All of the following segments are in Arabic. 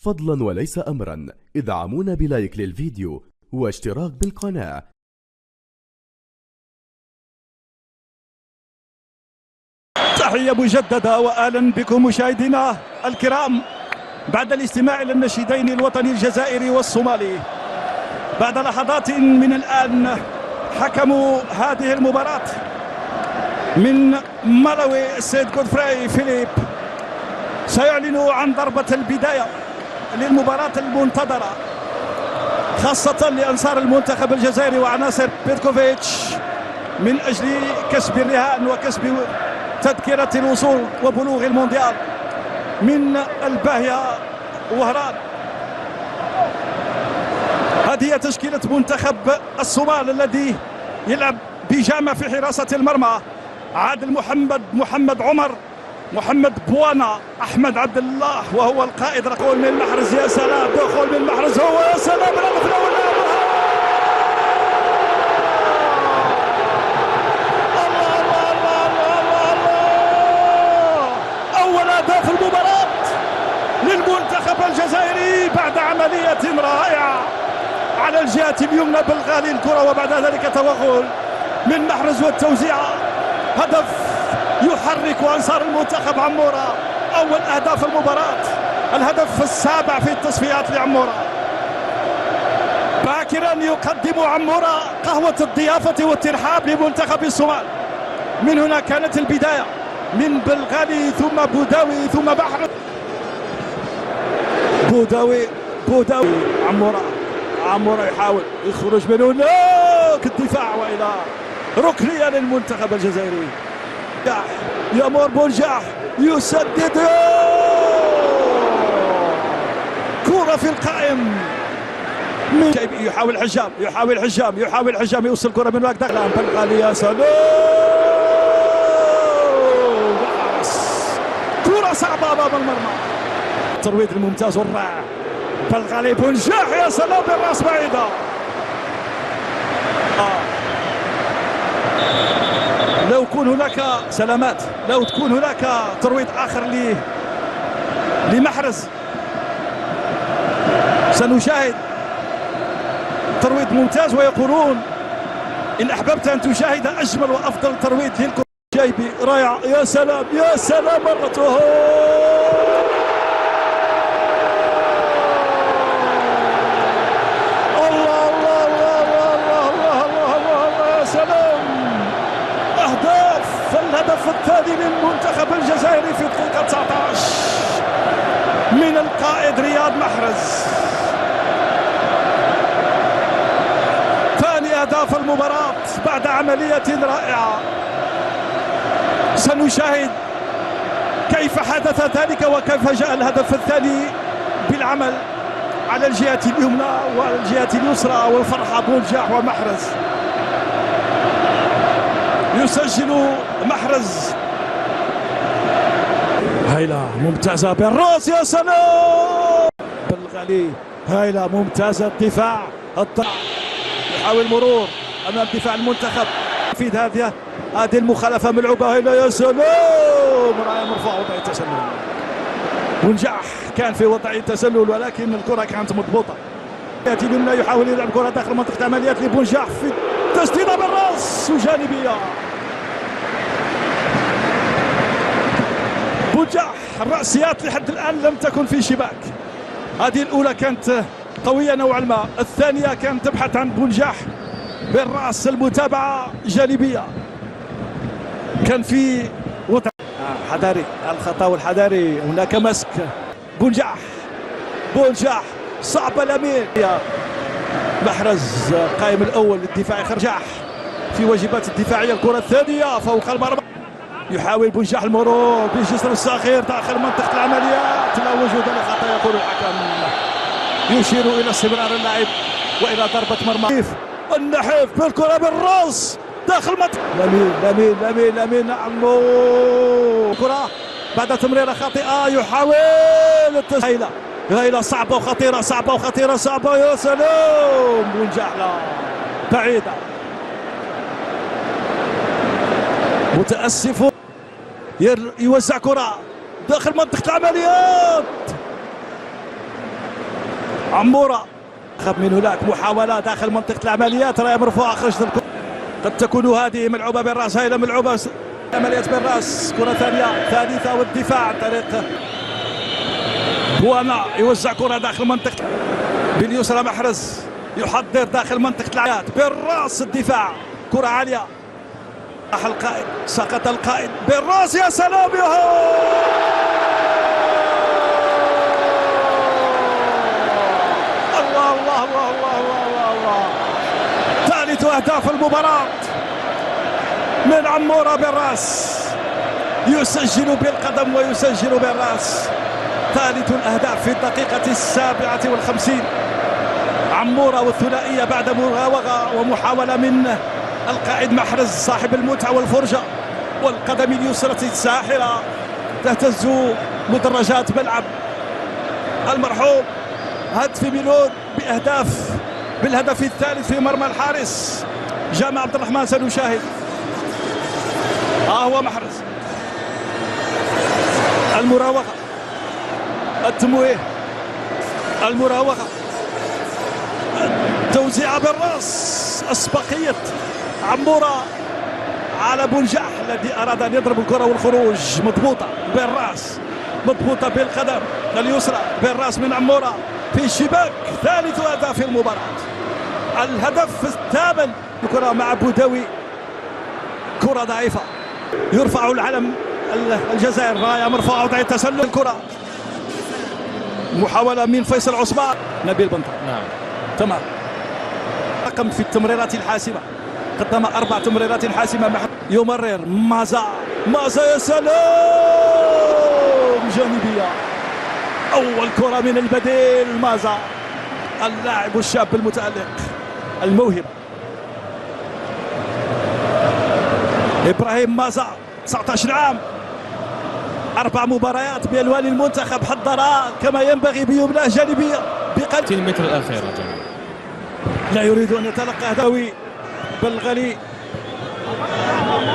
فضلا وليس أمرا ادعمونا بلايك للفيديو واشتراك بالقناة. تحية مجددة وأهلا بكم مشاهدينا الكرام بعد الاستماع إلى النشيدين الوطني الجزائري والصومالي. بعد لحظات من الآن حكموا هذه المباراة من ملاوي السيد غودفري فيليب سيعلن عن ضربة البداية للمباراة المنتظرة خاصة لأنصار المنتخب الجزائري وعناصر بيتكوفيتش من أجل كسب الرهان وكسب تذكرة الوصول وبلوغ المونديال من الباهية وهران. هذه تشكيلة منتخب الصومال الذي يلعب بيجامة في حراسة المرمى: عادل محمد عمر، محمد بوانا، أحمد عبد الله وهو القائد. دخول من محرز، يا سلام، دخول من محرز، هو يا سلام الهدف الأول. أول أهداف المباراة للمنتخب الجزائري بعد عملية رائعة على الجهة اليمنى بالغالي الكرة، وبعد ذلك توغل من محرز والتوزيع. هدف يحرك أنصار المنتخب عمورة. أول أهداف المباراة، الهدف السابع في التصفيات لعمورة. باكرا يقدم عمورة قهوة الضيافة والترحاب لمنتخب الصومال. من هنا كانت البداية، من بلغالي ثم بوداوي ثم بحر. بوداوي عمورة يحاول يخرج من هناك الدفاع، وإلى ركنية للمنتخب الجزائري. يامور بونجاح يسدد كرة في القائم. يحاول حجام يوصل كرة من وقت داخل بلغالي. يا سلام، كرة صعبة أمام المرمى. الترويض الممتاز والرائع بلغالي بونجاح، يا سلام بالراس بعيدة. لو يكون هناك سلامات، لو تكون هناك ترويض آخر لمحرز سنشاهد ترويض ممتاز، ويقولون إن أحببت أن تشاهد أجمل وأفضل ترويض للكرة. جايبي رائع، يا سلام يا سلام، مرته الهدف الثاني للمنتخب الجزائري في دقيقة 19 من القائد رياض محرز. ثاني أهداف المباراة بعد عملية رائعة. سنشاهد كيف حدث ذلك وكيف جاء الهدف الثاني بالعمل على الجهة اليمنى وعلى الجهة اليسرى، والفرحة بونجاح ومحرز. يسجل محرز. هايلة ممتازة بالراس، يا سلام بالغالي، هايلة ممتازة. الدفاع يحاول مرور أمام دفاع المنتخب في هذه المخالفة ملعوبة. هايلة يا سلام، رأي مرفوع وضعية تسلل. بونجاح كان في وضعية تسلل ولكن الكرة كانت مضبوطة. اليمنى يحاول يلعب كرة داخل منطقة عمليات لبونجاح في تسديدة بالراس وجانبية. بونجاح الرأسيات لحد الآن لم تكن في شباك. هذه الأولى كانت قوية نوعا ما، الثانية كانت تبحث عن بونجاح بالرأس، المتابعة جانبية. كان في وضع حذاري، الخطأ والحذاري. هناك مسك. بونجاح صعبة الأمين. محرز قائم الأول للدفاع، خرجاح في واجبات الدفاعية. الكرة الثانية فوق المرمى، يحاول بونجاح المرور بالجسر الصغير داخل منطقة العمليات. لا وجود لخطأ، يقول الحكم. يشير إلى استمرار اللاعب وإلى ضربة مرمى. النحيف بالكرة بالراس داخل منطقة. لمين نعم، كرة بعد تمريرة خاطئة يحاول التسهيل. هايلة صعبة وخطيرة، يا سلام. بونجاح لا، بعيدة. متأسف، يوزع كرة داخل منطقة العمليات. عمورة خذ من هناك محاولة داخل منطقة العمليات، راية مرفوعة خرجت الكرة. قد تكون هذه ملعوبة بالراس، هاي ملعوبة عمليات بالراس. كرة ثانية ثالثة والدفاع عن طريق بوانا، يوزع كرة داخل منطقة باليسرى. محرز يحضر داخل منطقة العمليات بالراس، الدفاع كرة عالية. القائد سقط القائد بالراس، يا سلام يا الله الله الله الله الله الله. ثالث أهداف المباراة من عمورة بالراس، يسجل بالقدم ويسجل بالراس. ثالث الأهداف في الدقيقة 57. عمورة والثنائية بعد مراوغة ومحاولة من القائد محرز صاحب المتعة والفرجة، والقدم اليسرى الساحرة تهتز مدرجات ملعب المرحوم هدف ميلود بالهدف الثالث في مرمى الحارس جامع عبد الرحمن. سنشاهد هو محرز، المراوغة، التمويه، المراوغة، توزيع بالراس، أسبقية عمورة على بنجاح الذي أراد أن يضرب الكرة والخروج. مضبوطة بالراس، مضبوطة بالقدم اليسرى بالراس من عمورة في الشباك. ثالث أهداف المباراة، الهدف الثامن. الكرة مع بوداوي، كرة ضعيفة، يرفع العلم الجزائر، راية مرفوعة وضع تسلل الكرة. محاولة من فيصل عثمان، نبيل بنطا. نعم تمام. رقم في التمريرات الحاسمة، قدم 4 تمريرات حاسمة. يمرر مازا، يا سلام، جانبية. أول كرة من البديل مازا، اللاعب الشاب المتألق الموهبة إبراهيم مازا، 19 عام، 4 مباريات بألوان المنتخب، حضرها كما ينبغي بيمنى جانبية بقلب المتر الأخير. لا يريد أن يتلقى هداوي بالغلي،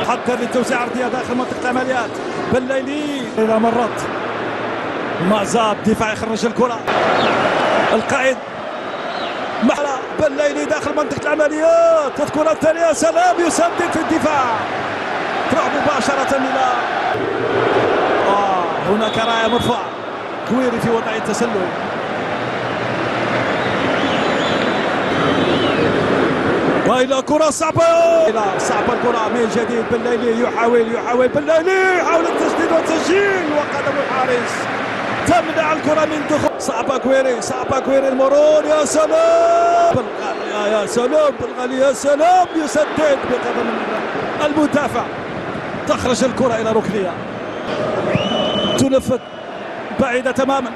حضر للتوزيع عرضية داخل منطقة العمليات. بالليلي إلى مرات مازا بدفاع يخرج الكرة، القائد محلا بالليلي داخل منطقة العمليات. الكرة الثانية سلام، يسدد في الدفاع، تروح مباشرة إلى هناك راية مرفوعة. كويري في وضع التسلل، وإلى كرة صعبة، صعبة الكرة من جديد. بالليلي يحاول بالليلي، يحاول التسديد والتسجيل، وقدم الحارس تمنع الكرة من دخول. صعبة كويري، المرور، يا سلام، يا سلام بالغالي، يا سلام، يسدد بقدم المدافع، تخرج الكرة إلى ركنية، تنفذ بعيدة تماما.